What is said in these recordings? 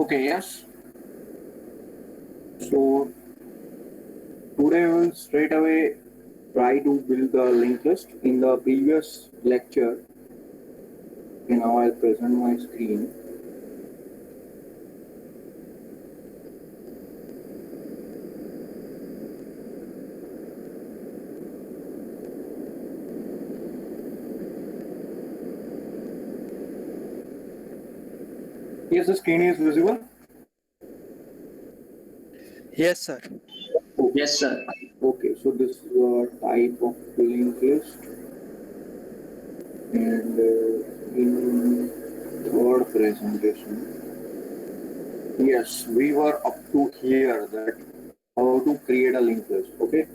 Okay, yes. So today we will straight away try to build the linked list. In the previous lecture, now I'll present my screen. Yes, the screen is visible. Yes, sir. Yes, sir. Okay, so this is a type of linked list, and in third presentation, yes, we were up to here that how to create a linked list. Okay,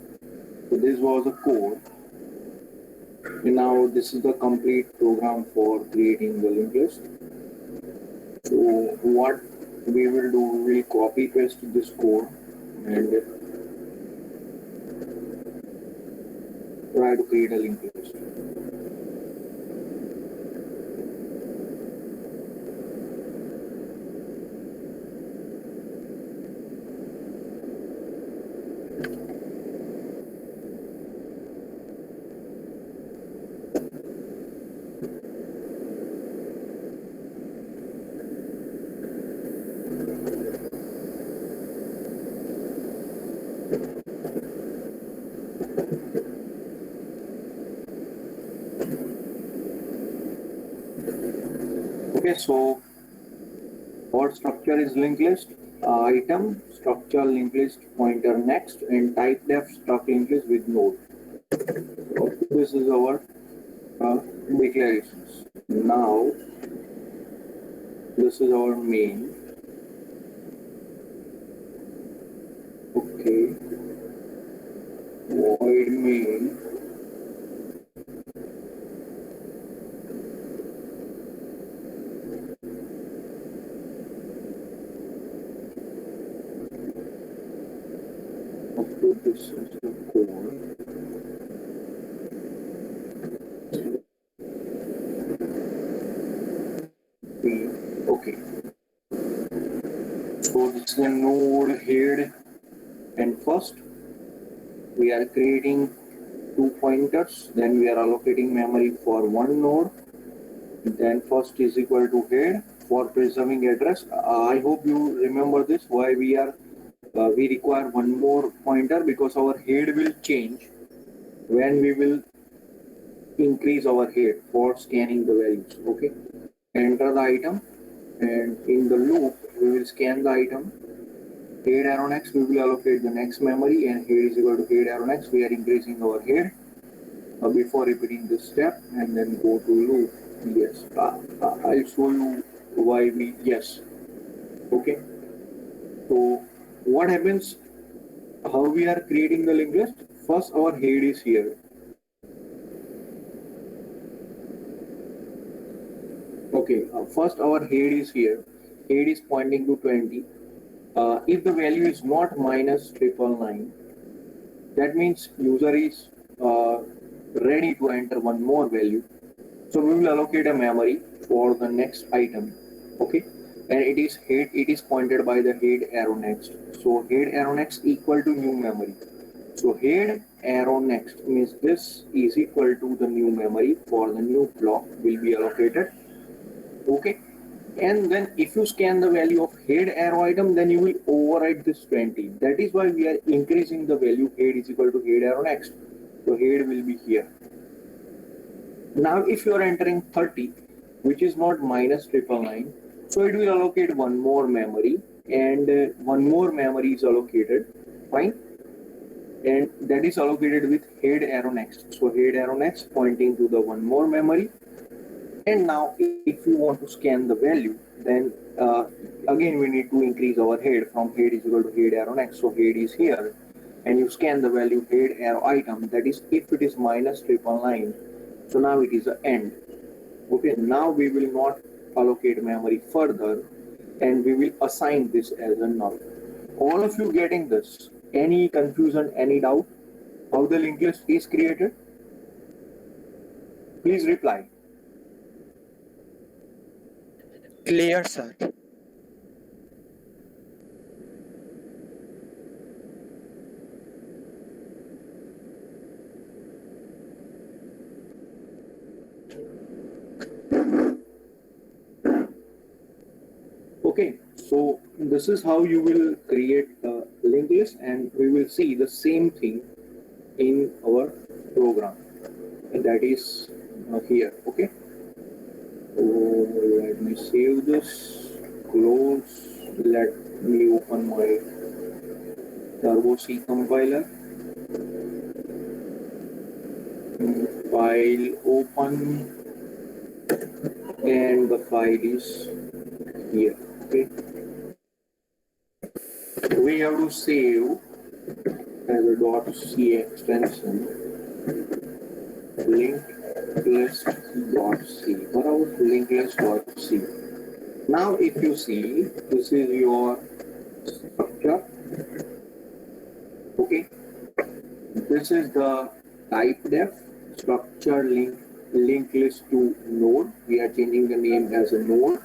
so this was a code. And now this is the complete program for creating the linked list. So what we will do, we will copy paste this code and try to create a linked list. Okay, so our structure is linked list, item, structure linked list, pointer next, and type def struct linked list with node. So this is our declarations. Now this is our main. Okay, void main. Okay, this is the core. Okay, so this is the node head, and first we are creating two pointers, then we are allocating memory for one node, then first is equal to head for preserving address. I hope you remember this, why we require one more pointer, because our head will change when we will increase our head for scanning the values. Okay, enter the item, and in the loop we will scan the item. Head arrow next, we will allocate the next memory, and head is equal to head arrow next. We are increasing our head before repeating this step, and then go to loop. Yes, I'll show you why we, yes. Okay, so what happens, how we are creating the linked list? First our head is here. Okay, first our head is here. Head is pointing to 20. If the value is not minus 999, that means user is ready to enter one more value. So we will allocate a memory for the next item. Okay, and it is head, it is pointed by the head arrow next. So head arrow next equal to new memory. So head arrow next means this is equal to the new memory for the new block will be allocated. Okay. And then if you scan the value of head arrow item, then you will override this 20. That is why we are increasing the value head is equal to head arrow next. So head will be here. Now if you are entering 30, which is not minus 999, so it will allocate one more memory, and one more memory is allocated. Fine. And that is allocated with head arrow next. So head arrow next pointing to the one more memory. And now if you want to scan the value, then again we need to increase our head from head is equal to head arrow next. So head is here, and you scan the value head arrow item, that is if it is minus 999, so now it is the end. Okay, now we will not allocate memory further, and we will assign this as a null. All of you getting this? Any confusion, any doubt how the linked list is created? Please reply. Clear, sir. Okay, so this is how you will create a linked list, and we will see the same thing in our program, and that is here. Okay, so let me save this, close, let me open my Turbo C compiler, file open, and the file is here. Okay, we have to save as a .c extension linked list.c. Barabar, linked list.c. Now if you see, this is your structure. Okay, this is the type def structure linked list to node. We are changing the name as a node.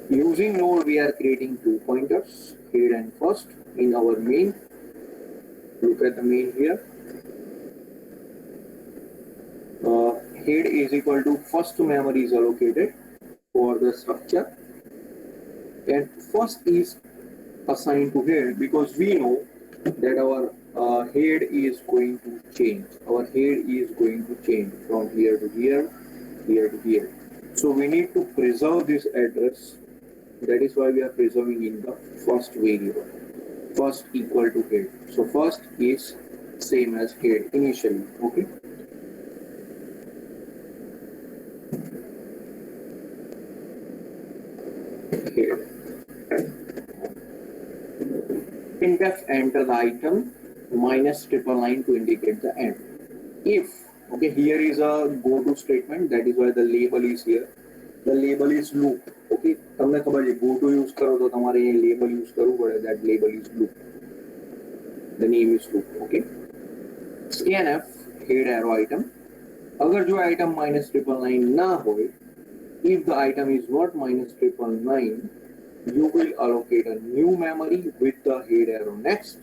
Using node, we are creating two pointers, head and first, in our main. Look at the main here. Head is equal to first memory is allocated for the structure, and first is assigned to head because we know that our head is going to change. Our head is going to change from here to here, here to here. So we need to preserve this address. That is why we are preserving in the first variable. First equal to head. So first is same as head initially. Okay. Head. Printf enter the item minus 999 to indicate the end. If, okay, here is a go to statement, that is why the label is here. The label is loop. Okay, તમને ખબર છે go to use કરો તો તમારે એ label use કરવું પડે, that label is loop. The name is loop. Okay, scanf head arrow item. अगर जो item minus 999 ना होए, if the item is not minus 999, you will allocate a new memory with the head arrow next.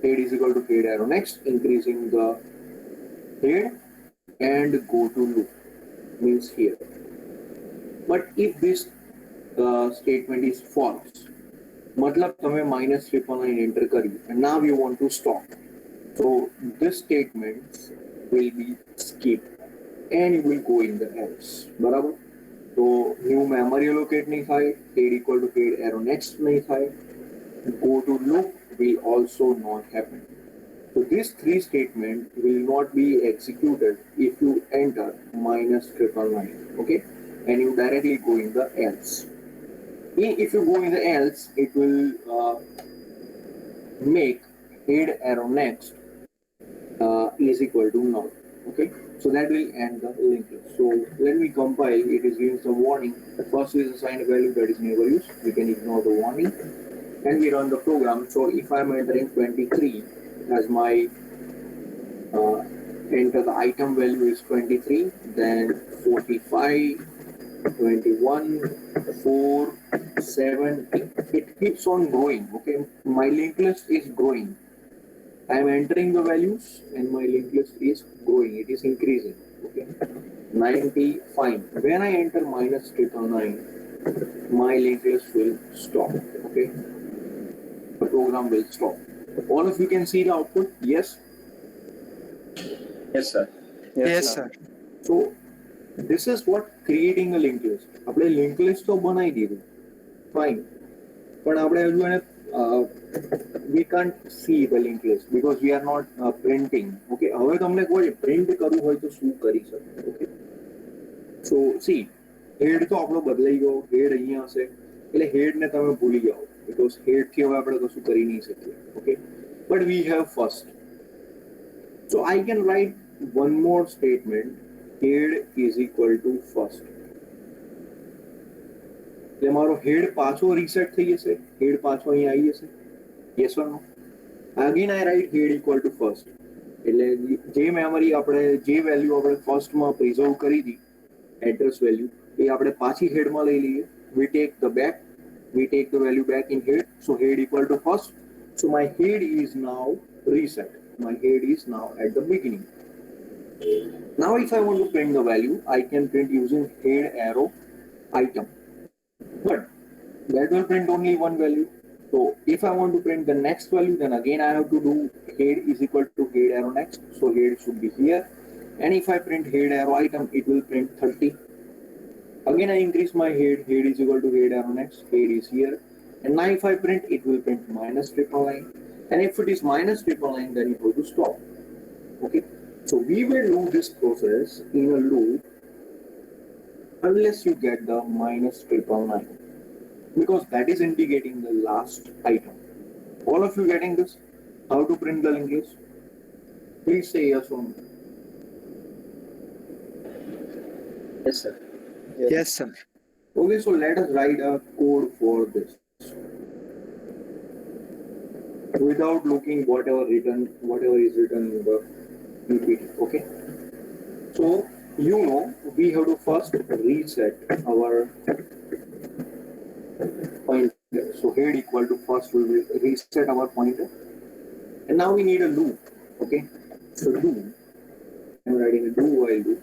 Head is equal to head arrow next, increasing the head, and go to loop means here. But if this statement is false, मतलब तुम्हें minus 999 enter करी, and now you want to stop, so this statement will be skipped and you will go in the else. बराबर? तो new memory allocate नहीं થાય, head equal to head arrow next नहीं થાય, go to loop will also not happen. So this three statement will not be executed if you enter minus 999. Okay, and you directly go in the else. If you go in the else, it will make head arrow next is equal to null. Okay, so that will end the linked list. So let me compile. It is giving some warning. The first is assigned value that is never used. We can ignore the warning, and we run the program. So if I'm entering 23 as my enter the item value is 23, then 45, 21, 4, 7, it keeps on growing. Okay, my linked list is growing. I am entering the values and my linked list is growing, it is increasing. Okay, 90, fine. When I enter minus 999, my linked list will stop. Okay, the program will stop. All of you can see the output, yes? Yes, sir. Yes, sir. So this is what creating a linked list. આપણે linked list તો બનાવી દીધું, fine. પણ આપણે હજુ એને we can't see the linked list because we are not printing. Okay, હવે તમને કોઈ print કરવું હોય તો શું કરી શકે? Okay, so see, head તો આપણો બદલાઈ ગયો, head અહીંયા હશે એટલે head ને તમે ભૂલી જાઓ because head થી હવે આપણે કશું કરી નહીં શકીએ. Okay, but we have first. So I can write one more statement, head is equal to first. એટલે મારો head પાછો reset થઈ જશે, head પાછો અહીં આવી જશે. Yes or no? Again I write head equal to first. એટલે જે મેમરી આપણે જે વેલ્યુ આપણે ફર્સ્ટમાં પ્રિઝર્વ કરી હતી એડ્રેસ વેલ્યુ એ આપણે પાછી હેડમાં લઈ લઈએ. We take the value back in head, so head equal to first. So my head is now reset. My head is now at the beginning. Now if I want to print the value, I can print using head arrow item, but that will print only one value. So if I want to print the next value, then again I have to do head is equal to head arrow next. So head should be here, and if I print head arrow item, it will print 30. Again I increase my head is equal to head arrow next, head is here, and now if I print, it will print minus 999, and if it is minus 999, then it will to stop. Okay, so we will do this process in a loop unless you get the minus 999, because that is indicating the last item. All of you getting this? How to print the linked list? Please say yes or no. Yes, sir. Yes, sir. Okay, so let us write a code for this without looking whatever is written in the PPT. Okay, so you know we have to first reset our pointer. So head equal to first, we will reset our pointer, and now we need a loop. Okay, so do, I'm writing a do while loop.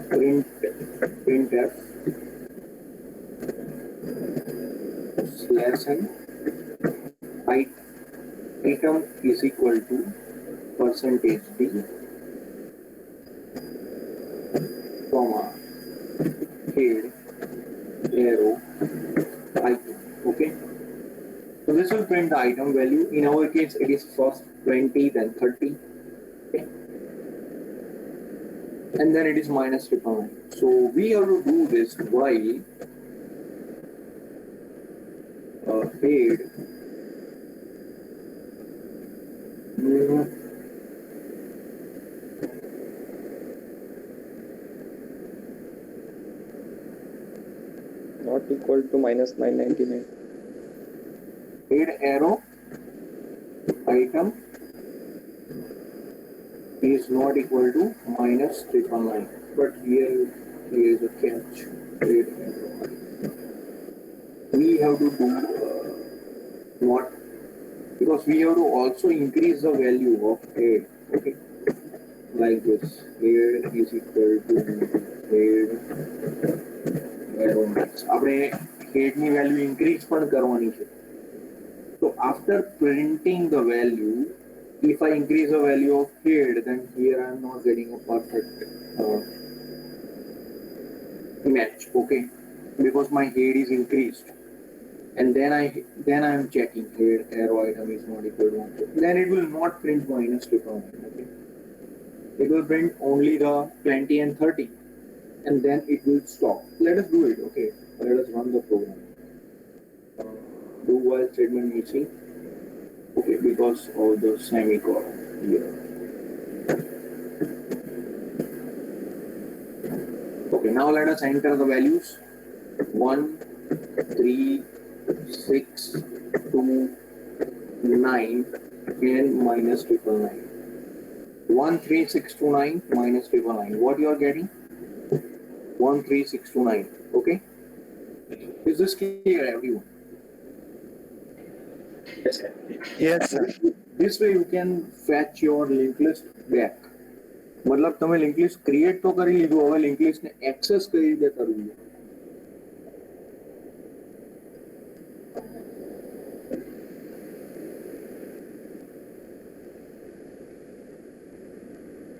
Printf /n item is equal to %d, comma head arrow item. Okay, so this will print the item value. In our case, it is first 20, then 30. Okay, and then it is minus 999. So we have to do this while head Not equal to minus 999. head arrow item is not equal to minus 999. But here is a catch. Head arrow item. We have to do what? Because we have to also increase the value of head. Okay, like this. Head is equal to head arrow max. આપણે head ની value increase પણ કરવાની છે. So after printing the value, if I increase the value of head, then here I am not getting a perfect match. Okay, because my head is increased, and then I am checking head arrow item is not equal to 1. Then it will not print minus 999. Okay, it will print only the 20 and 30, and then it will stop. Let us do it. Okay, let us run the program. Do while statement missing. Okay, because of the semicolon here. Okay, now let us enter the values. 1, 3, 6, 2, 9, and minus 999. 13629 minus 999. What you are getting? 13629. Okay. Is this clear, everyone? Yes, sir. Yes, sir. this way you can fetch your linked list back. मतलब તમે link list create તો કરી લીધું, હવે link list ને access કઈ રીતે કરવું?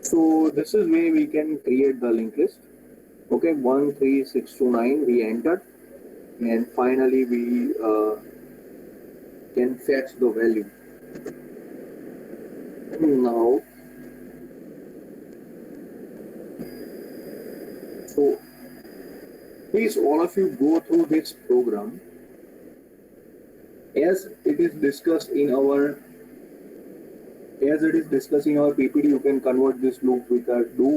So this is where we can create the linked list. Okay, 1 3 6 2 9 we entered, and finally we can fetch the value. Now, so please all of you go through this program as it is discussed in our PPT. You can convert this loop with a do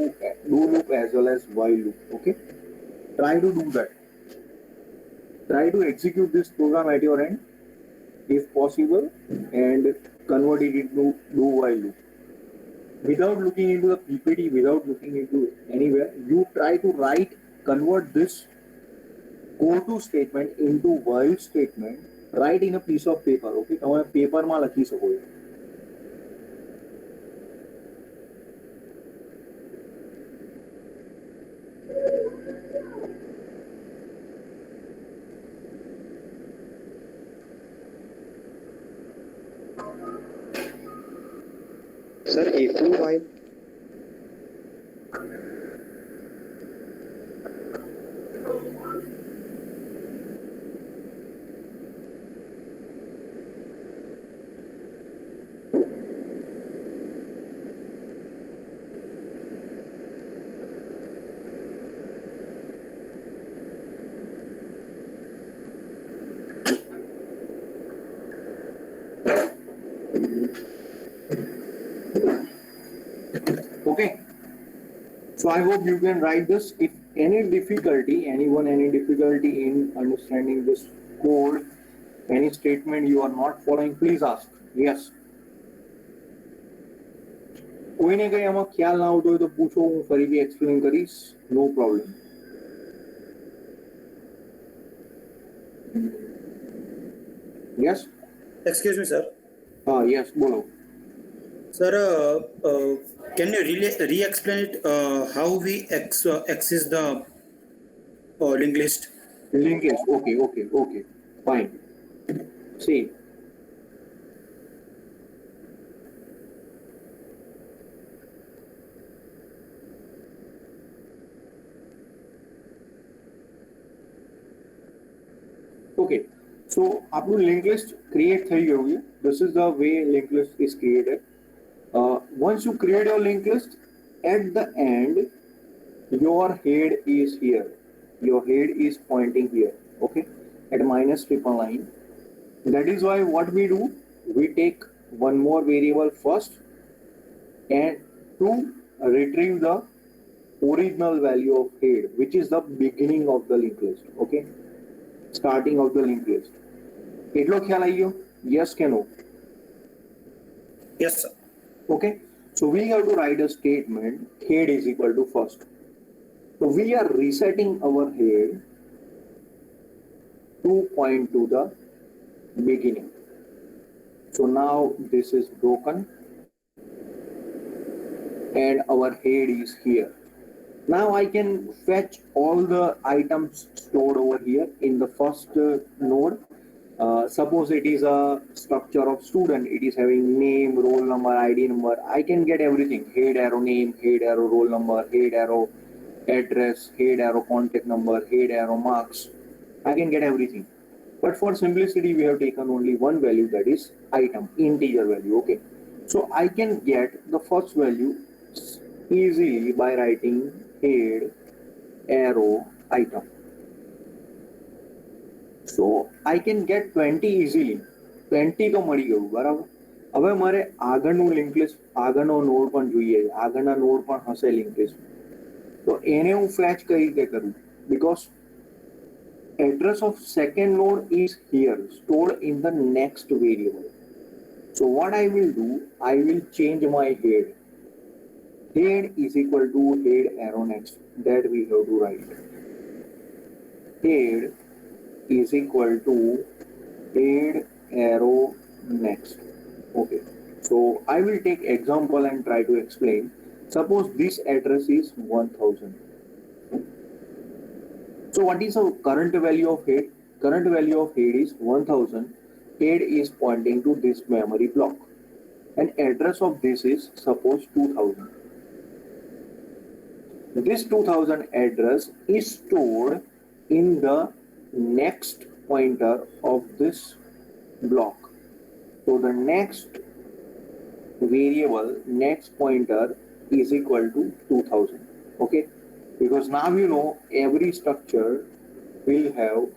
loop as well as while loop. Okay, try to do that. Try to execute this program at your end if possible and convert it into do while loop. Without looking into the PPT, without looking into anywhere, you try to convert this go to statement into while statement, write in a piece of paper. Okay, તમે paper માં લખી શકો છો. Sir, A2 while. Okay, so I hope you can write this. If any difficulty, any difficulty in understanding this code, any statement you are not following, please ask. Yes. કોઈને કઈ આમાં ખ્યાલ ના આવતો હોય તો પૂછો, હું ફરીથી એક્સપ્લેન કરીશ. નો problem. Yes. Excuse me, sir. Yes, બોલો. Sir, can you re-explain it how we access the linked list? Linked list. Okay. Fine. See. Okay. So આપણું linked list create થઈ ગયું છે. This is the way linked list is created. Once you create your linked list, at the end, your head is here. Your head is pointing here, okay, at minus triple line. That is why what we do, we take one more variable first and to retrieve the original value of head, which is the beginning of the linked list, okay, starting of the linked list. એટલો ખ્યાલ આવી ગયો? Yes કે no? Yes, sir. Okay, so we have to write a statement head is equal to first. So we are resetting our head to point to the beginning. So now this is broken and our head is here. Now I can fetch all the items stored over here in the first node. Suppose it is a structure of student, it is having name, roll number, ID number. I can get everything: head arrow name, head arrow roll number, head arrow address, head arrow contact number, head arrow marks. I can get everything. But for simplicity, we have taken only one value, that is item, integer value. Okay, so I can get the first value easily by writing head arrow item. So I can get 20 easily. 20 તો મળી ગયું, બરાબર. હવે મારે આગળનું link list, આગળનો node પણ જોઈએ, આગળના નોડ પણ હશે લિંક લિસ્ટ. તો એને હું ફેચ કઈ રીતે કરું? Because address of second node is here, stored in the next variable. So what I will do, I will change my head. Head is equal to head arrow next. That we have to write. Head is equal to head arrow next. Okay, so So I will take example and try to explain. Suppose this address is 1000. So what is the current value of head? Current value of head is 1000. Head is pointing to this memory block. And address of this is suppose 2000. This 2000 address is stored in the next pointer of this block. So the next variable, next pointer is equal to 2000. Okay, because now you know every structure will have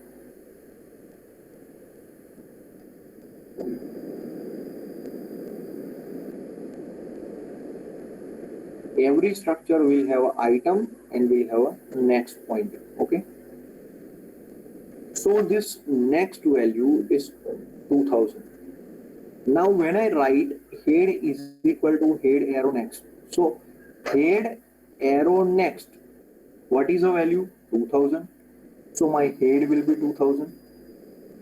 an item and will have a next pointer. Okay, so this next value is 2000. Now when I write head is equal to head arrow next, so head arrow next, what is the value? 2000. So my head will be 2000.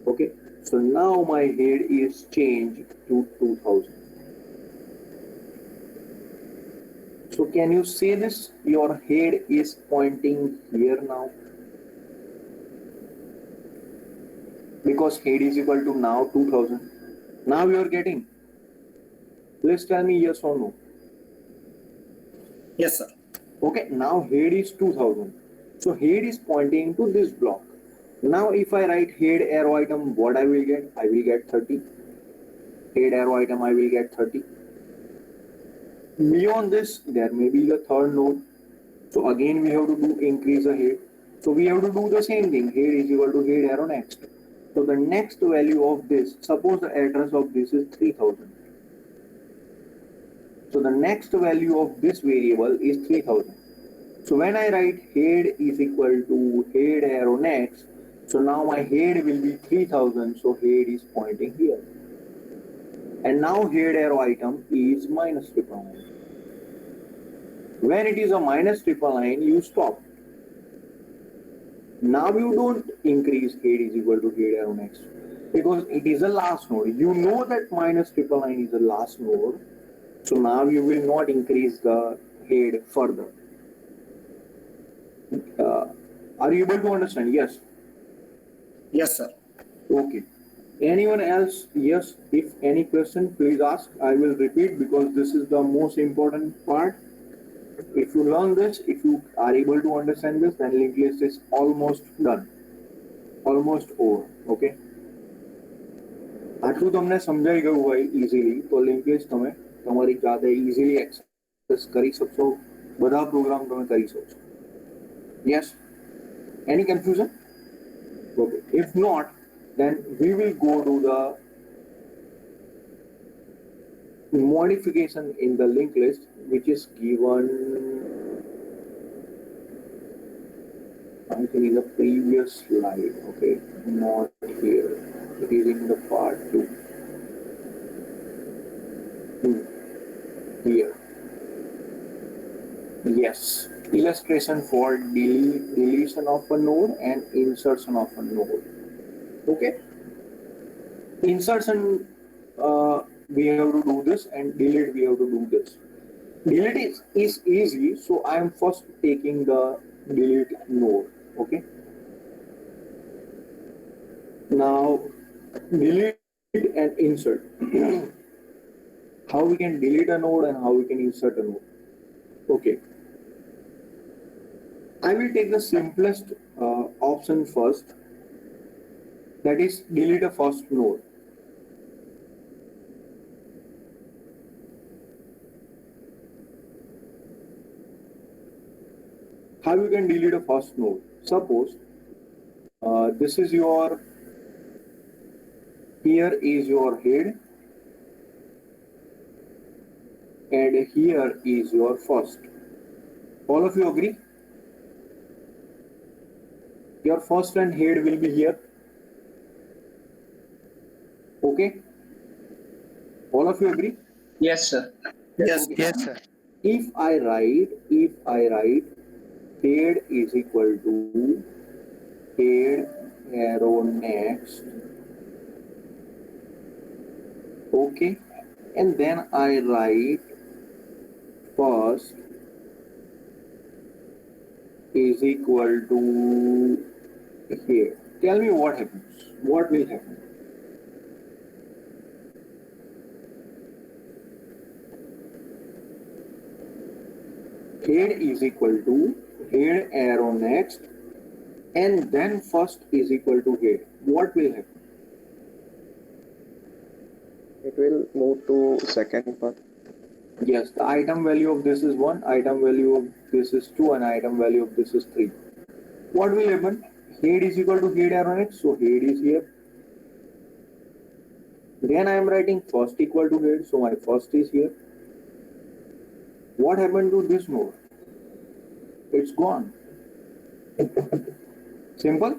Okay, so now my head is changed to 2000. So can you say this? Your head is pointing here now. Because head is equal to now 2000. Now you are getting. Please tell me yes or no. Yes, sir. Okay, now head is 2000. So head is pointing to this block. Now if I write head arrow item, what I will get? I will get 30. Head arrow item, I will get 30. Beyond this, there may be the third node. So again we have to do increase the head. So we have to do the same thing. Head is equal to head arrow next. So the next value of this, suppose the address of this is 3000. So the next value of this variable is 3000. So when I write head is equal to head arrow next, so now my head will be 3000, so head is pointing here. And now head arrow item is minus triple line. When it is a minus triple line, you stop. Now you don't increase head is equal to head arrow next because it is a last node. You know that minus triple line is the last node. So now you will not increase the head further. Are you able to understand? Yes. Yes, sir. Okay. Anyone else? Yes. If any question, please ask. I will repeat because this is the most important part. If you learn this, if you are able to understand this, then linked list is almost done. Almost over. Okay. આટલું તમને સમજાઈ ગયું હોય easily તો link list તમે તમારી જાતે easily access કરી શકશો બધા પ્રોગ્રામ તમે કરી શકશો yes any confusion okay if not then we will go to the modification in the linked list which is given I think in the previous slide. Okay, not here, it is in the part 2 here. Yes, illustration for deletion of a node and insertion of a node. Okay, insertion we have to do this and delete we have to do this. Delete is easy, so I am first taking the delete node. Okay, now delete and insert. How we can delete a node and how we can insert a node. Okay, I will take the simplest option first, that is delete a first node. How you can delete a first node? Suppose this is your, here is your head and here is your first. All of you agree? Your first and head will be here. Okay, all of you agree? Yes, sir. Yes. Okay. Yes, sir. If I write head is equal to head arrow next. Okay, and then I write first is equal to here. Tell me what happens. What will happen? Head is equal to head arrow next, and then first is equal to head. What will happen? It will move to second path. Yes, the item value of this is 1, item value of this is 2, and item value of this is 3. What will happen? Head is equal to head arrow next, so head is here. Then I am writing first equal to head, so my first is here. What happened to this node? It's gone. Simple.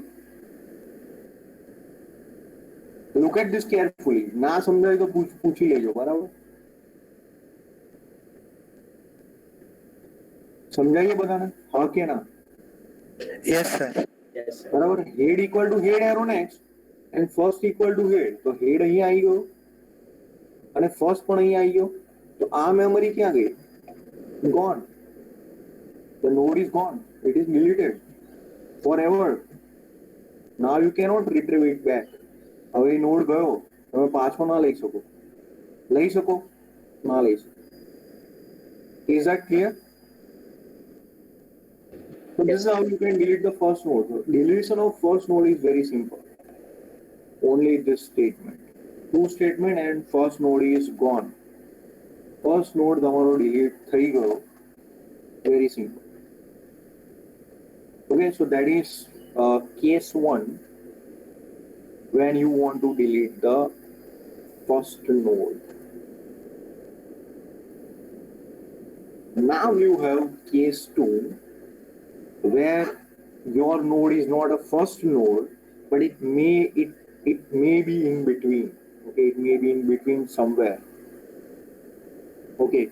Look at this carefully. ना समझाए तो पूछ ही लेजो, बराबर? समझाइए बताना, हाँ क्या ना? Yes, sir. Yes, sir. बराबर, head equal to head arrow next and first equal to head, तो head અહીં આવી ગયો અને first પણ અહીં આવી ગયો, તો આ memory ક્યાં ગઈ? Gone. The node is gone. It is deleted forever. Now you cannot retrieve it back. હવે એ નોડ ગયો, તમે પાછો ના લઈ શકો. લઈ શકો? ના લઈ શકો. Is that clear? So this is how you can delete the first node. So deletion of first node is very simple. Only this statement. Two statement and first node is gone. First node તમારો delete થઈ ગયો. Very simple. Okay, so that is case 1 when you want to delete the first node. Now you have case 2 where your node is not a first node, but it may be in between. Okay, it may be in between somewhere. Okay,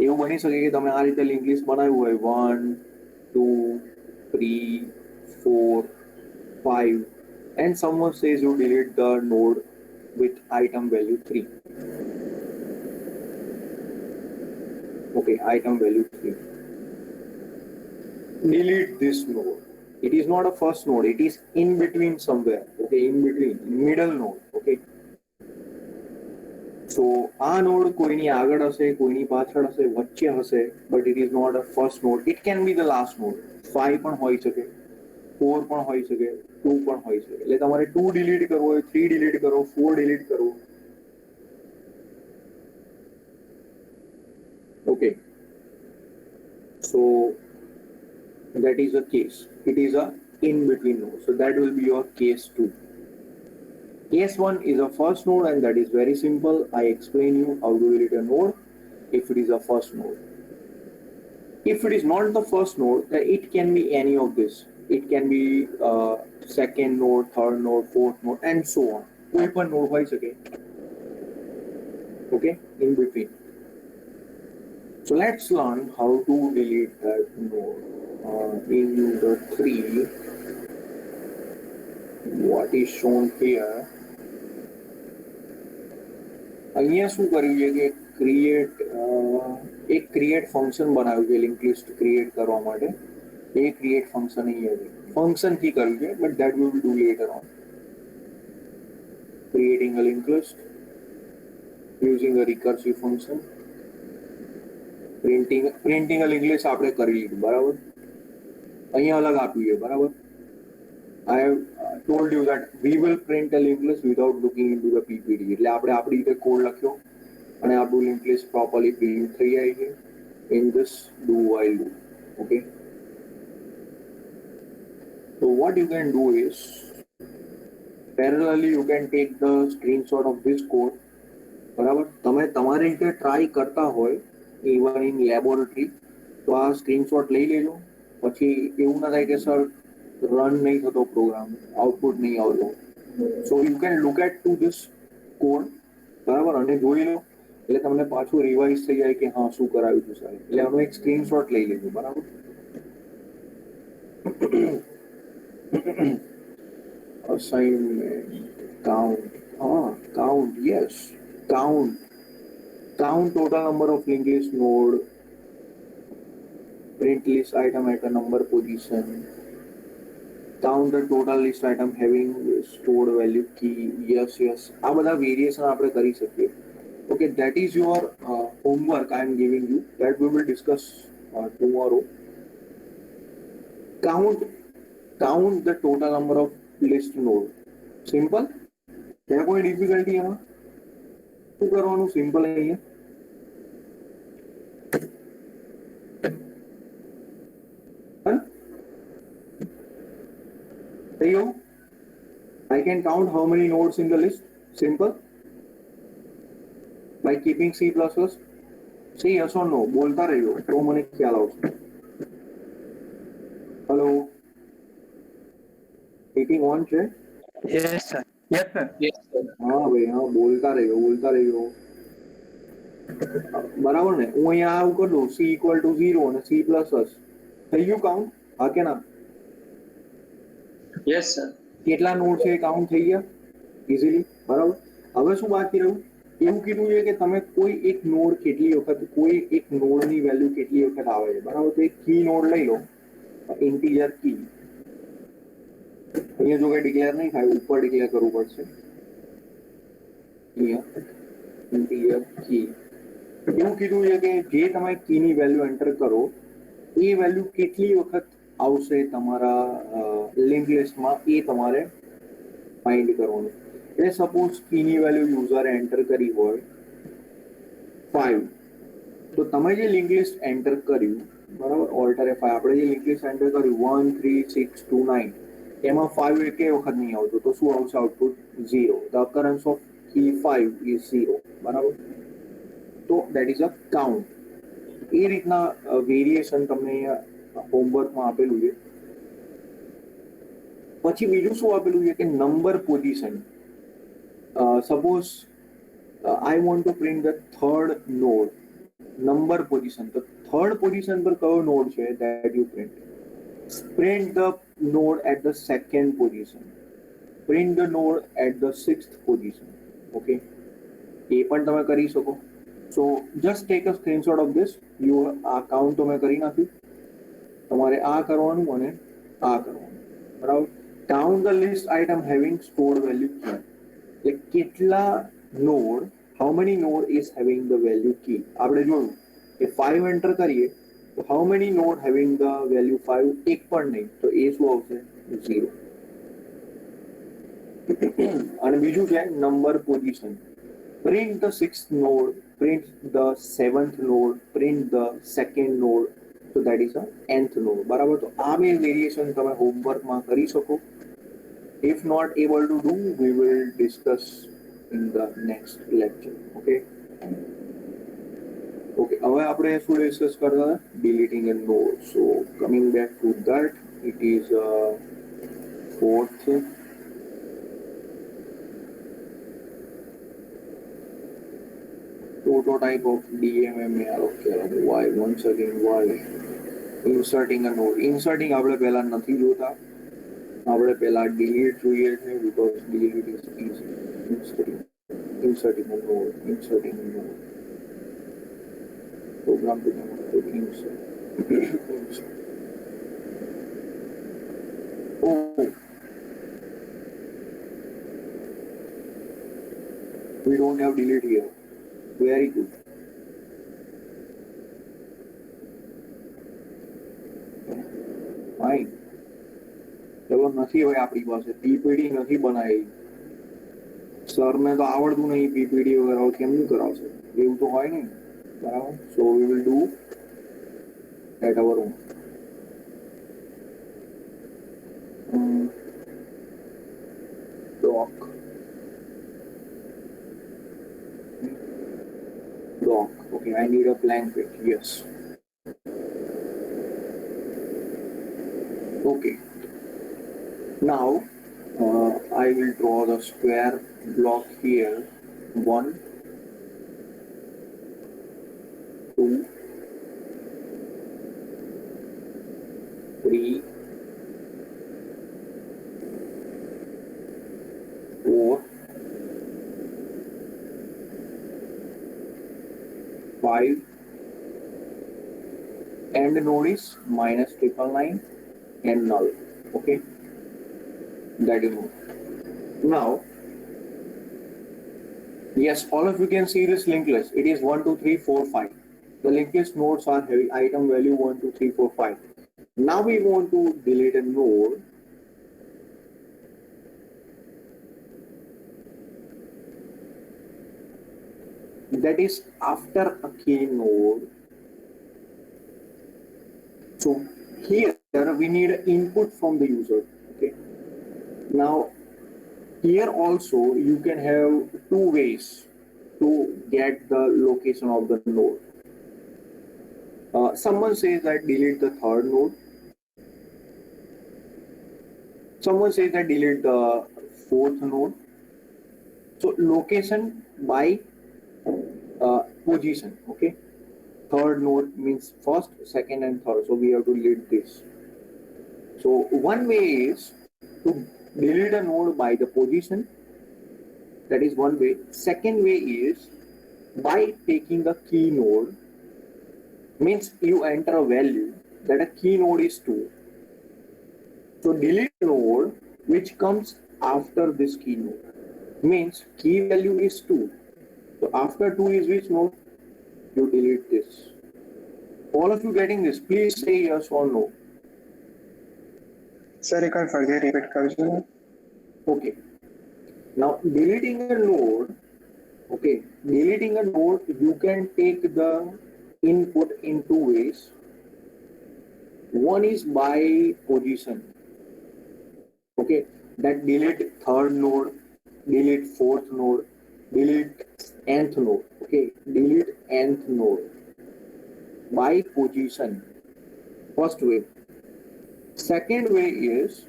એવું બની શકે કે તમે આ રીતે link list બનાવ્યું હોય 1 2 3 4 5 and someone says you delete the node with item value 3. Okay, item value 3. Delete this node. It is not a first node, it is in between somewhere. Okay, in between, middle node. Okay. So આ node કોઈની આગળ હશે, કોઈની પાછળ હશે, વચ્ચે હશે, but it is not a first node. It can be the last node. 5 પણ હોઈ શકે, 4 પણ હોઈ શકે, 2 પણ હોઈ શકે. એટલે તમારે 2 delete કરવો હોય, 3 delete કરો, 4 delete કરો. Okay. So that is a case. It is a in-between node. So that will be your case 2. Case 1 is a first node and that is very simple. I explain you how to delete a node if it is a first node. If it is not the first node, then it can be any of this. It can be second node, third node, fourth node, and so on. કોઈ પણ node હોઈ શકે. Okay, in between. So let's learn how to delete that node. In the 3, what is shown here. અહીંયા શું કર્યું છે કે એક ક્રિએટ ફંક્શન બનાવ્યું છે લિંક લિસ્ટ ક્રિએટ કરવા માટે. એ ક્રિએટ ફંક્શન અહીંયા છે, ફંક્શન થી કર્યું છે, but that we will do later on. Creating a linked list using a recursive function. Printing a linked list આપણે કરી લીધું, બરાબર? અહીંયા અલગ આપ્યું છે, બરાબર? I have told you that we will print a linked list without looking into the PPT. એટલે આપણે આપણી રીતે કોડ લખ્યો અને આપણું linked list properly print થઈ જાય છે in this do while loop. Okay. So what you can do is parallelly you can take the screenshot of this code. બરાબર? તમે તમારી રીતે ટ્રાય કરતા હોય even in laboratory તો આ સ્ક્રીનશોટ લઈ લેજો. પછી એવું ના થાય કે સર રન નહીં થતો પ્રોગ્રામ, આઉટપુટ નહીં આવતો. So you can look at two this code, બરાબર, અને જોઈ લો એટલે તમને પાછું રિવાઇઝ થઈ જાય કે હા શું કરાવ્યું હતું સાહેબ. એટલે આનો એક સ્ક્રીનશોટ લઈ લેજો, બરાબર. અસાઇનમેન્ટ કાઉન્ટ, હા count, yes count. count total number of linked list node, print list item at a number position, count the total list item having stored value key. Yes, yes. આ બધા variation આપણે કરી શકીએ. Okay, that is your homework I am giving you. That we will discuss tomorrow. Count the total number of list node. Simple. क्या कोई difficulty है? શું કરવાનું સિમ્પલ અહીંયા? Theo, I can count how many nodes in the list. Simple. By keeping C++. Say yes or no. बोलता रहियो तो मने ख्याल आवશે. Hello. Meeting on છે? Yes, sir. Yes, sir. હા ભાઈ હા બોલતા રહીયો. બરાબર ને હું અહીંયા આવું કરી દઉં C equal to 0 અને C plus થઈ ગયું કાઉન્ટ હા કે ના Yes, sir. કેટલા નોડ છે કાઉન્ટ થઈ ગયા ઇઝીલી બરાબર હવે શું બાકી રહ્યું એવું કીધું છે કે તમે કોઈ એક નોડ કેટલી વખત કોઈ એક નોડની વેલ્યુ કેટલી વખત આવે છે બરાબર તો એક કી નોડ લઈ લો ઇન્ટીજર કી અહીંયા જો કઈ ડિક્લેર નહીં થાય ઉપર ડિક્લેર કરવું પડશે અહીંયા ઇન્ટીજર કી એવું કીધું છે કે જે તમે કીની વેલ્યુ એન્ટર કરો એ વેલ્યુ કેટલી વખત આવશે તમારા લિંક લિસ્ટમાં એ તમારે ફાઇન્ડ કરવાનું એટલે સપોઝ કીની વેલ્યુ યુઝરે એન્ટર કરી હોય 5 તો તમે જે લિંક લિસ્ટ એન્ટર કર્યું બરાબર ઓલ્ટર F5 આપણે જે લિંક લિસ્ટ એન્ટર કર્યું 1 3 6 2 9 એમાં 5 એકે વખત નહીં આવતો તો શું આવશે output 0 the occurrence of key 5 is 0 બરાબર તો that is a count એ રીતના વેરિએશન તમને હોમવર્કમાં આપેલું છે પછી બીજું શું આપેલું છે કે number position suppose I want to print the third node number position તો third position પર કયો નોડ છે that you print the node at the second position print the node at the sixth position okay એ પણ તમે કરી શકો so just take a screenshot of this you આ count તો મેં કરી નાખ્યું તમારે આ કરવાનું અને આ કરવાનું બરાબર count the list item having stored value key એટલે કેટલા node how many node is having the value key આપણે જોયું કે 5 એન્ટર કરીએ તો how many node having the value 5 એક પણ નહીં તો એ શું આવશે 0 અને બીજું છે number position print the sixth node print the seventh node print the second node so that is a nth node બરાબર તો આ બે વેરિએશન તમે હોમવર્કમાં કરી શકો if not able to do we will discuss in the next lecture okay હવે આપણે શું ડિસ્કસ કરતા હતા deleting a node so coming back to that it is fourth prototype of DMMAR okay why once again why inserting a node inserting આપણે પહેલા નથી જોતા આપણે પહેલા delete જોઈએ છે because delete is easy inserting a node program to insert oh we don't have delete here very good fine ચલો નથી હવે આપણી પાસે પીપીડી નથી બનાવી સરને તો આવડતું નહીં પીપીડી વગેરે કેમનું કરાવશે એવું તો હોય નહીં બરાબર so we will do at our own doc okay I need a blank page yes okay now I will draw the square block here 1 2 3 4 5, end node is minus 999 and null. Okay, that is move. Now, yes, all of you can see this linked list. It is 1, 2, 3, 4, 5. The linked list nodes are having item value 1, 2, 3, 4, 5. Now we want to delete a node. That is after a key node. So here we need input from the user. Okay. Now here also you can have two ways to get the location of the node. Someone says that delete the third node. Someone says that delete the fourth node. So location by position. Okay. Third node means first, second, and third. So we have to delete this. So one way is to delete a node by the position. That is one way. Second way is by taking the key node. Means you enter a value that a key node is 2. So delete node which comes after this key node. Means key value is 2. So after 2 is which node? You delete this. All of you getting this? Please say yes or no. Sir, एक बार further repeat कर दीजिए. Okay. Now deleting a node, okay, deleting a node, you can take the input in two ways. One is by position. Okay, that delete third node, delete fourth node, delete nth node. Okay, delete nth node by position. First way. Second way is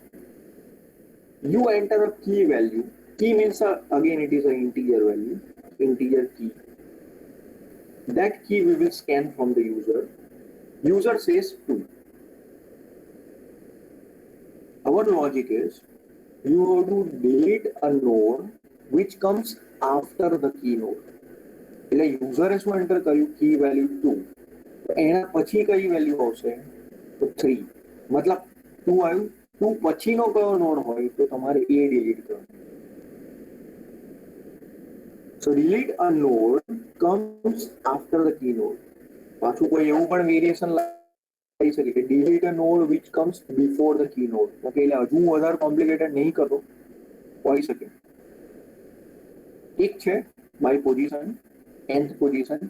you enter a key value. Key means again it is an integer value, integer key. That key we will scan from the user. User says 2. Our logic is you have to delete a node which comes after the key node. એટલે યુઝરે શું enter કર્યું key value 2. એના પછી કઈ value આવશે તો 3. મતલબ 2 આવ્યું, 2 પછીનો કયો નોડ હોય તો તમારે એ ડિલીટ કરવાનો. So delete a node comes after the key node. પાછું કોઈ એવું પણ વેરિએશન લઈ શકે કે delete a node which comes before the key node. Okay, એટલે હજુ વધારે કોમ્પ્લિકેટેડ નહીં કરતો, હોઈ શકે. એક છે by position, nth position,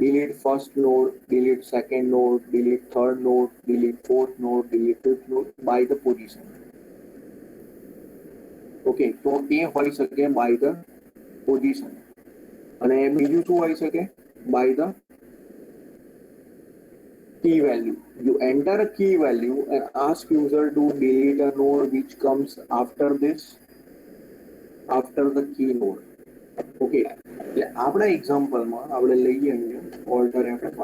delete first node, delete second node, delete third node, delete fourth node, delete fifth node by the position. Okay, તો એ હોઈ શકે by the position. અને બીજું શું હોઈ શકે by the key value. You enter a key value and ask user to delete a node which comes after this, after the key node. Okay, એટલે આપણા એક્ઝામ્પલમાં આપણે લઈએ અહીંયા ઓલ્ટર F5.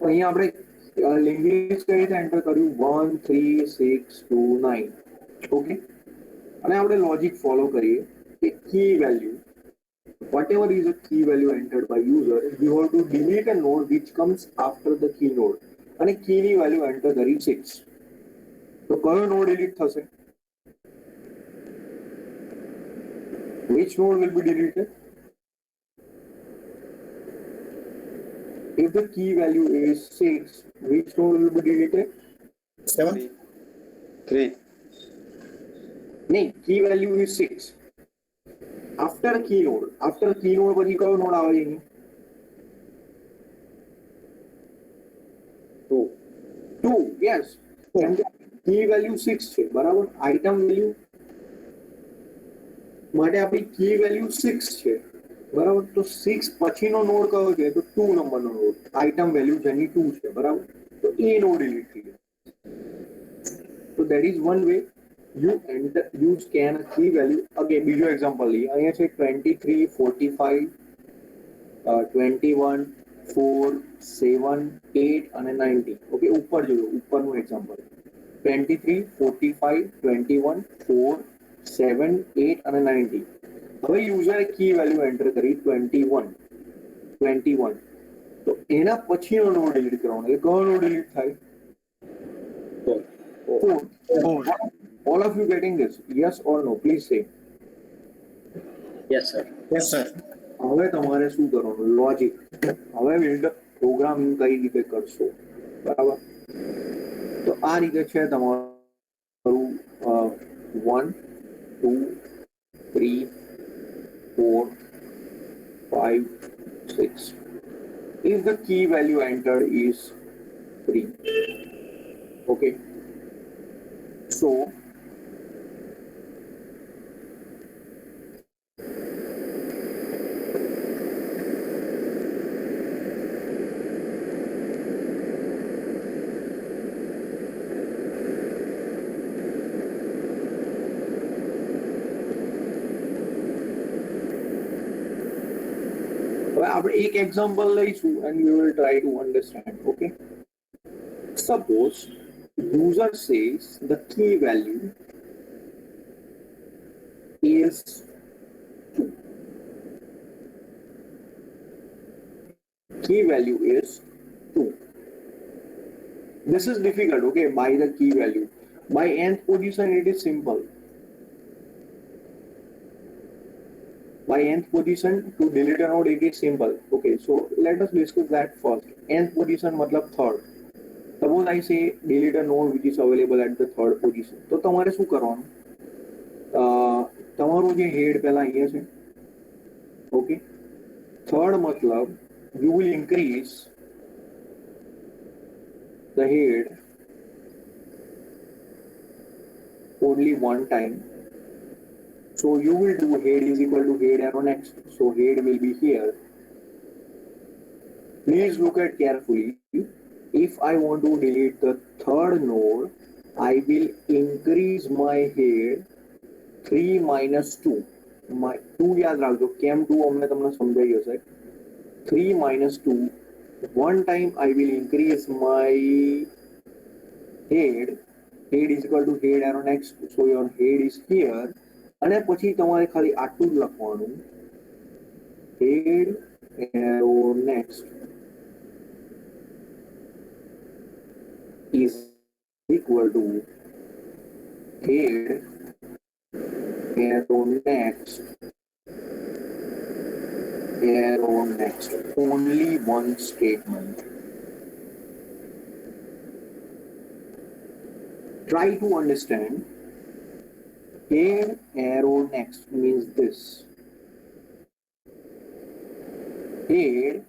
અહીંયા આપણે લિંગ્વિસ્ટ કઈ રીતે એન્ટર કર્યું 1 3 6 2 9. ઓકે, અને આપણે લોજિક ફોલો કરીએ કે key value whatever is a key value entered by user, you have to delete a node which comes after the key node. અને keyની વેલ્યુ એન્ટર કરી 6. તો કયો નોડ ડિલીટ થશે? Which node will be deleted? If the key value is 6, which node will be deleted? 7. 3. No, key value is 6. After key node પછી કયો node આવે છે? 2. 2, yes. And the key value 6 છે, બરાબર? આઇટમ વેલ્યુ માટે આપણી key value 6 છે, બરાબર? તો 6 પછીનો નોડ કયો છે? તો 2 નંબરનો નોડ. આઇટમ વેલ્યુ જેની 2 છે, બરાબર? તો એ નોડ ડિલીટ થઈ જાય. So that is one way. You scan a key value. Again, બીજો એક્ઝામ્પલ લઈએ. અહીંયા છે 23 45 21 4 7 8 અને 90. ઓકે, ઉપર જોયો, ઉપરનું એક્ઝામ્પલ 23 45 21 4 7 8 અને 90. હવે યુઝરે કી વેલ્યુ એન્ટર કરી 21. 21 તો એના પછીનો નોડ ડિલીટ કરવાનો એટલે કયો નોડ ડિલીટ થાય 4 4. all of you getting this yes or no please say Yes, sir. Yes, sir. હવે તમારે શું કરવાનું લોજિક હવે બિલ્ડ પ્રોગ્રામિંગ કઈ રીતે કરશો બરાબર તો આ રીતે છે તમારું 1 2 3 4 5 6 if the key value entered is 3 okay so હવે આપણે એક એક્ઝામ્પલ લઈશું and we will try to understand okay suppose user says the key value is 2 key value is 2 this is difficult okay by the key value by nth position it is simple by nth position to delete a node it is simple okay so let us discuss that first nth position matlab third suppose I say delete a node which is available at the third position તો તમારે શું કરવાનું તમારું જે head પહેલા અહીંયા છે okay third matlab you will increase the head only one time. So you will do head is equal to head arrow next. So head will be here. Please look at carefully. If I want to delete the third node, I will increase my head 3 minus 2. My 2 याद रखो केम 2 हमने तुमने समझाई हશે 3 minus 2 one time I will increase my head is equal to head arrow next so your head is here અને પછી તમારે ખાલી આટલું જ લખવાનું head arrow next is equal to head arrow next only one statement. Try to understand. Head arrow next means this. Head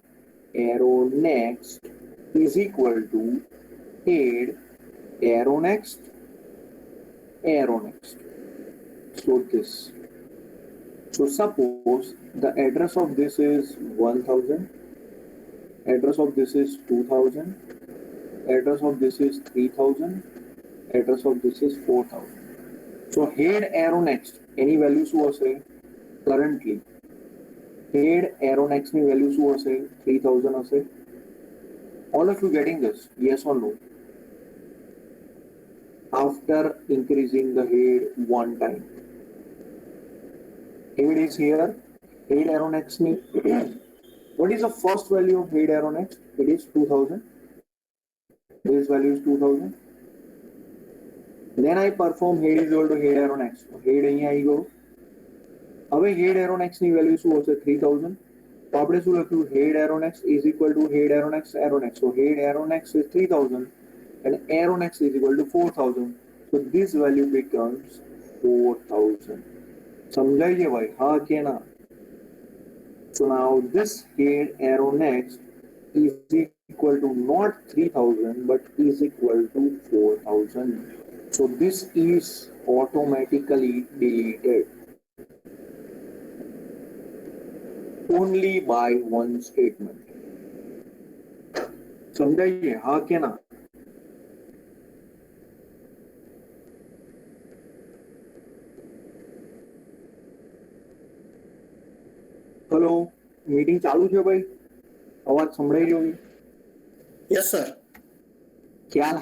arrow next is equal to head arrow next. So this. So suppose the address of this is 1000, address of this is 2000, address of this is 3000, address of this is 4000. So head arrow next any value શું હશે currently head arrow next ની value શું હશે 3000 હશે all of you getting this yes or no after increasing the head one time head is here head arrow next ની what is the first value of head arrow next it is 2000 this value is 2000 then I perform head is equal to head arrow next head અહીંયા આવી ગયો હવે head arrow next ની value શું હશે 3000 તો આપણે શું લખ્યું head arrow next is equal to head arrow next so head arrow next is 3000 and arrow next is equal to 4000 so this value becomes 4000 સમજાય છે ભાઈ હા કે ના so now this head arrow next is equal to not 3000 but is equal to 4000 so this is automatically deleted only by one statement. समझाइए हाँ क्या ना हेलो मीटिंग चालू છે ભાઈ અવાજ સંભળાઈ રહ્યો છે Yes, sir. ખ્યાલ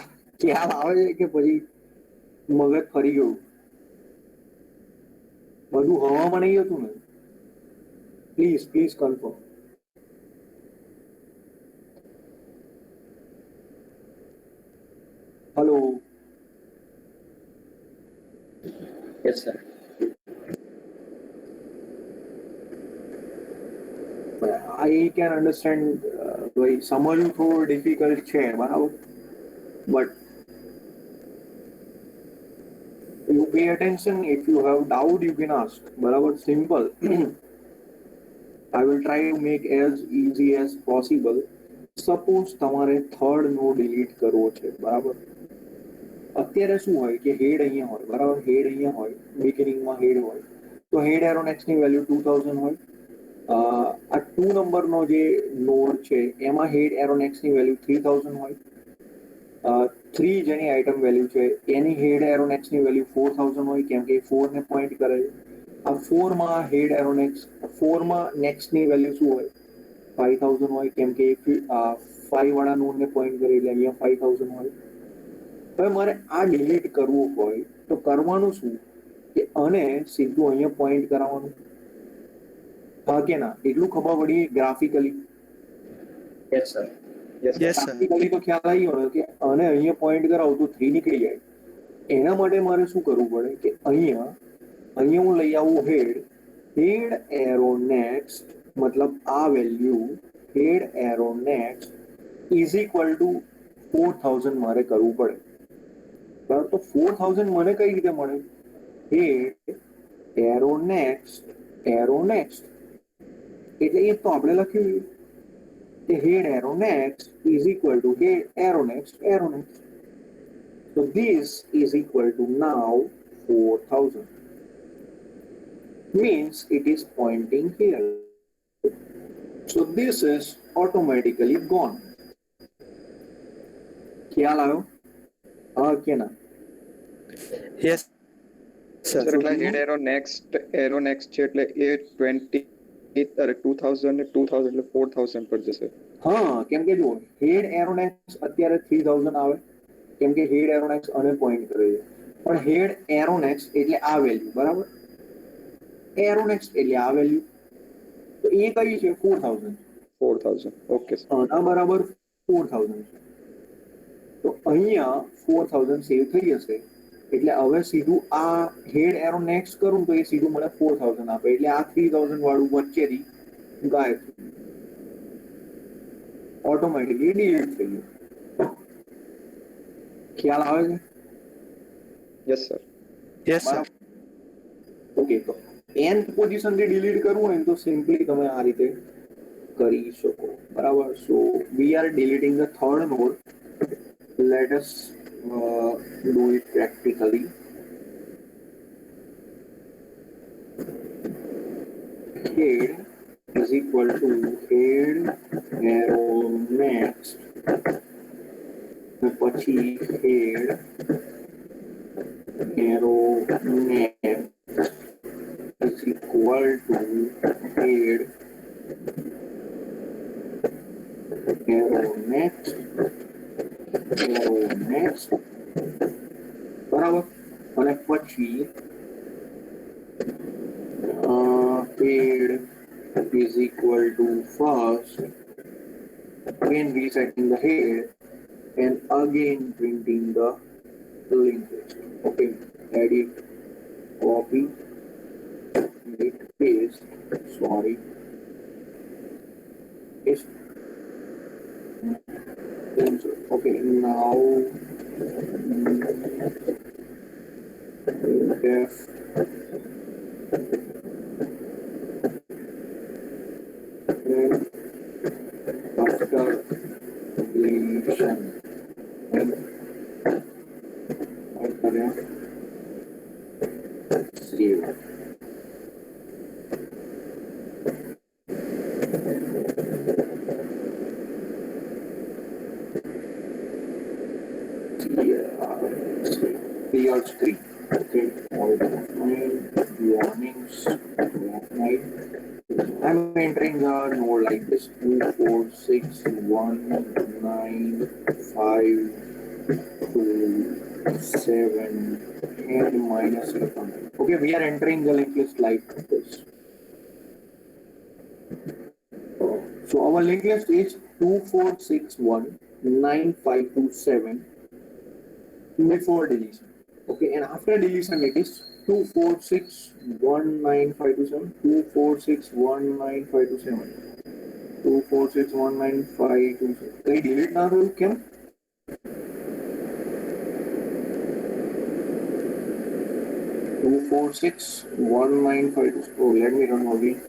આવે છે કે પછી મગજ ફરી ગયું બધું હવામાં નહીં હતું ને please confirm Hello. Yes, sir. I can understand ભાઈ સમજવું થોડું ડિફિકલ્ટ છે બરાબર but you pay attention. If you have doubt you can ask બરાબર simple. I will try to make as easy as possible. Suppose તમારે third નો delete કરવો છે બરાબર અત્યારે શું હોય કે હેડ અહીંયા હોય બરાબર હેડ અહીંયા હોય બિગિનિંગમાં હેડ હોય તો હેડ એરો નેક્સ્ટની વેલ્યુ 2000 હોય આ 2 નંબરનો જે નોડ છે એમાં હેડ એરો નેક્સ્ટની વેલ્યુ 3000 હોય 3 જેની આઇટમ વેલ્યુ છે એની હેડ એરો નેક્સ્ટની વેલ્યુ 4000 હોય કેમ કે 4 ને પોઈન્ટ કરે છે આ 4 માં હેડ એરો નેક્સ્ટ 4 માં નેક્સ્ટની વેલ્યુ શું હોય 5000 હોય કેમ કે 5 વાળા નોડને પોઈન્ટ કરે એટલે અહીંયા 5000 હોય હવે મારે આ ડિલીટ કરવું હોય તો કરવાનું શું કે આને સીધું અહીંયા પોઈન્ટ કરાવવાનું હા કે ના એટલું ખબર પડી graphically Yes, sir. Yes, Yes, sir. Graphically તો ખ્યાલ આવી ગયો ને કે આને અહીંયા પોઈન્ટ કરાવું તો 3 નીકળી જાય એના માટે મારે શું કરવું પડે કે અહીંયા હું લઈ આવું હેડ એરો નેક્સ્ટ મતલબ આ value head arrow next is equal to 4000 મારે કરવું પડે બરાબર તો 4000 મને કઈ રીતે મળે હેડ એરો નેક્સ્ટ એટલે એ તો આપણે લખ્યું કે head arrow next is equal to head arrow next so this is equal to now 4000 means it is pointing here so this is automatically gone ખ્યાલ આવ્યો હા કે ના Yes, sir. સર એટલે હેડ એરો નેક્સ્ટ છે એટલે એ 20 અરે 2000 ને 2000 એટલે 4000 પર જશે હા કેમ કે જુઓ હેડ એરોનેક્સ અત્યારે 3000 આવે કેમ કે હેડ એરોનેક્સ અને પોઈન્ટ કરે છે પણ હેડ એરોનેક્સ એટલે આ વેલ્યુ બરાબર એરોનેક્સ એટલે આ વેલ્યુ તો એ કઈ છે 4000 ઓકે સર આના બરાબર 4000 તો અહીંયા 4000 સેવ થઈ જશે એટલે હવે સીધું આ હેડ એરો નેક્સ્ટ કરું તો એ સીધું મને 4000 આપે એટલે આ 3000 વાળું વચ્ચેથી ગાયબ ઓટોમેટિકલી ડિલીટ થઈ ગયું ખ્યાલ આવે છે yes sir Yes, sir. Okay તો nth પોઝિશનથી ડિલીટ કરવું હોય તો સિમ્પલી તમે આ રીતે કરી શકો બરાબર so we are deleting the third node let us do it practically head is equal to head arrow next પછી head arrow next is equal to head arrow next બરાબર અને પછી head is equal to first again resetting the head and again printing the linked list okay edit copy edit paste sorry paste okay now def after deletion and save clear screen. Okay, all warnings. I'm entering the node like this 2, 4, 6, 1, 9, 5, 2, 7, and minus 800. Okay, we are entering the linked list like this. So our linked list is 2461 9527 before deletion. Okay, and after deletion it is 2461952 2461952 2461952 कहीं delete ना हो क्या 2461952 oh let me run again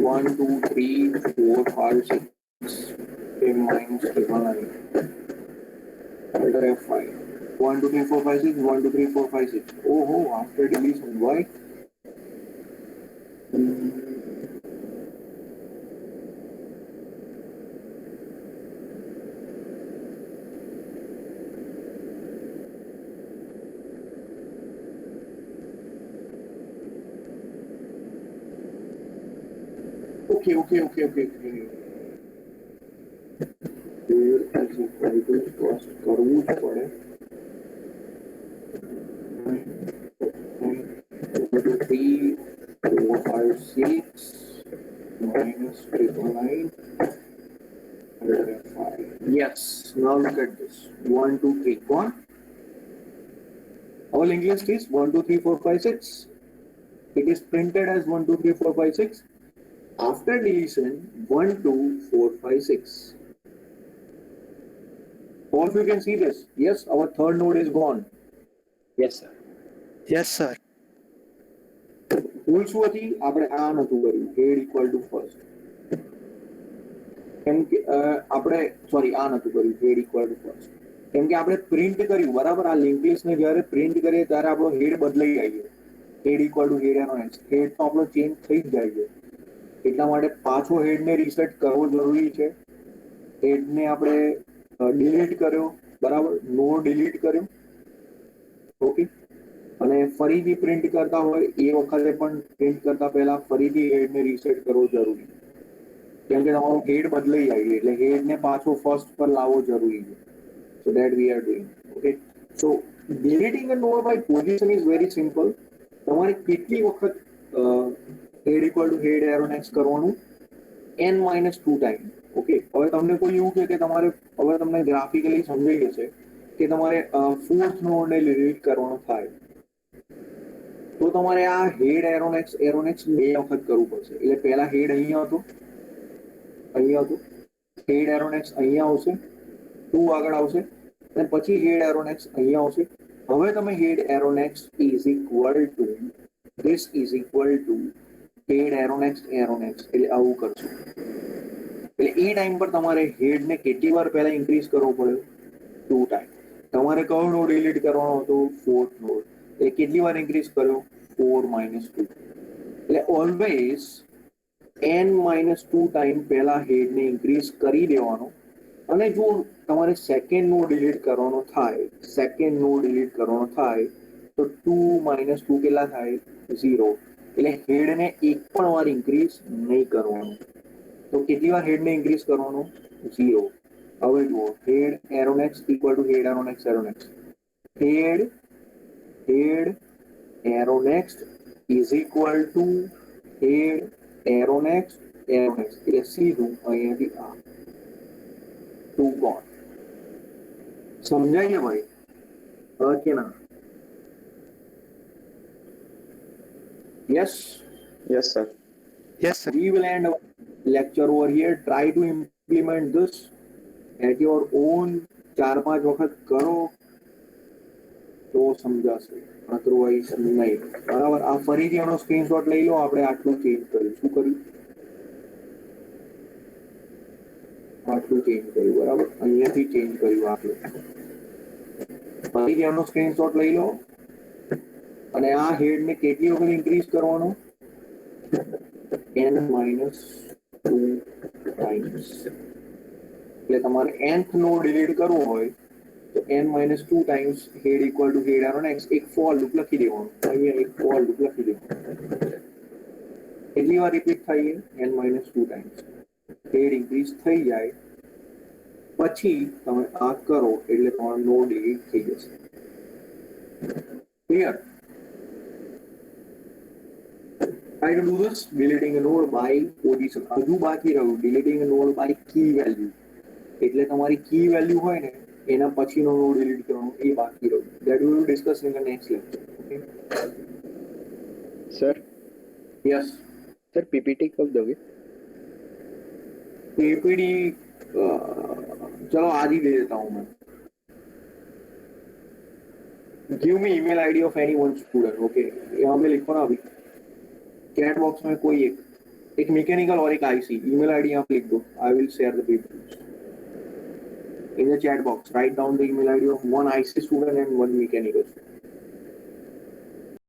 1 2 3 4 5 6 minus 9 under F5 1 2 3 4 5 6 1 2 3 4 5 6 oh after deletion why okay here is equal to cost કરવું જ પડે 3 4 5 6 minus 9 5 yes now look at this 1 2 3 go on our linked list is 1 2 3 4 5 6 it is printed as 1 2 3 4 5 6 after deletion 1 2 4 5 6 all of you can see this yes our third node is gone Yes, sir. Yes, sir. ભૂલ શું હતી આપણે આ નતું કર્યું head equal to first કેમ કે આપણે સોરી આ નતું કર્યું head equal to first કેમ કે આપણે પ્રિન્ટ કર્યું બરાબર આ લિંક લિસ્ટ ને જ્યારે પ્રિન્ટ કરીએ ત્યારે આપણો હેડ બદલાઈ જાય છે head equal to head એનો હેડ તો આપણો ચેન્જ થઈ જ જાય છે એટલા માટે પાછો હેડ ને રીસેટ કરવો જરૂરી છે હેડ ને આપણે ડિલીટ કર્યો બરાબર નો ડિલીટ કર્યો ઓકે અને ફરીથી પ્રિન્ટ કરતા હોય એ વખતે પણ પ્રિન્ટ કરતા પહેલા ફરીથી હેડ ને રીસેટ કરવો જરૂરી કેમ કે તમારો હેડ બદલાઈ જાય છે એટલે હેડ ને પાછો ફર્સ્ટ પર લાવવો જરૂરી છે so that we are doing okay so deleting a node by position is very simple તમારે કેટલી વખત head equal to head arrow next કરવાનું n-2 ટાઈમ ઓકે હવે તમને કોઈ એવું કહે કે તમારે હવે તમને ગ્રાફિકલી સમજાઈ જશે કે તમારે ફોર્થ નોડને ડિલીટ કરવાનો થાય તો તમારે આ હેડ એરોનેક્સ બે વખત કરવું પડશે એટલે પહેલા હેડ અહીંયા હતું હેડ એરોનેક્સ અહીંયા આવશે 2 આગળ આવશે અને પછી હેડ એરોનેક્સ અહીંયા આવશે હવે તમે head arrow next is equal to this is equal to head arrow next એટલે આવું કરશું એટલે એ ટાઈમ પર તમારે હેડ ને કેટલી વાર પહેલા ઇન્ક્રીઝ કરવો પડે 2 ટાઈમ તમારે કયો નોડ ડિલીટ કરવાનો હતો ફોર્થ નોડ એટલે કેટલી વાર ઇન્ક્રીઝ કર્યો 4 - 2 એટલે ઓલવેઝ n-2 ટાઈમ પહેલા હેડ ને ઇન્ક્રીઝ કરી દેવાનો અને જો તમારે સેકન્ડ નોડ ડિલીટ કરવાનો થાય તો 2 - 2 કેટલા થાય 0 એટલે હેડ ને એક પણ વાર ઇન્ક્રીઝ નહીં કરવાનું તો કેટલી વાર હેડ ને ઇન્ક્રીઝ કરવાનો 0 હવે જુઓ head arrow next equal to head arrow next head arrow next is equal to head arrow next એટલે સીધું અહીંયાથી આ 2 ગોન સમજાય છે ભાઈ કે ના Yes. Yes, sir. Yes, sir. We will end our lecture over here. Try to implement this at your own 4-5 વખત કરો તો સમજાશે અધરવાઇઝ નહીં બરાબર આ ફરીથી એનો સ્ક્રીનશોટ લઈ લો આપણે આટલું ચેન્જ કર્યું શું કર્યું આટલું ચેન્જ કર્યું બરાબર અહીંયાથી ચેન્જ કર્યું આટલું ફરીથી એનો સ્ક્રીનશોટ લઈ લો અને આ હેડ ને કેટલી વખત ઇન્ક્રીઝ કરવાનો n-2 ટાઈમ્સ એટલે તમારે nth નોડ ડિલીટ કરવો હોય તો n-2 times head equal to head arrow next એક ફોર લૂપ લખી દેવાનું અહીંયા એક ફોર લૂપ લખી દેવાનું કેટલી વાર રિપીટ થાય n-2 ટાઈમ્સ હેડ ઇન્ક્રીઝ થઈ જાય પછી તમે આ કરો એટલે તમારો નોડ ડિલીટ થઈ જશે clear Try to do this, deleting a node by position. હજુ બાકી રહ્યું deleting a node by key value. એટલે તમારી કી વેલ્યુ હોય ને એના પછીનો નોડ ડિલીટ કરવાનો એ બાકી રહ્યું. That we will discuss in the next lecture. Okay? Sir, Yes. sir, PPT कब दोगे? PPD चलो आज ही दे देता हूँ मैं. Give me email ID of any one student. Okay? यहाँ पे लिखो ना अभी. चैट बॉक्स में कोई एक मैकेनिकल और एक आईसी ईमेल आईडी यहाँ पे लिख दो. I will share the papers. In the chat box, write down the email ID of one IC student and one mechanical student.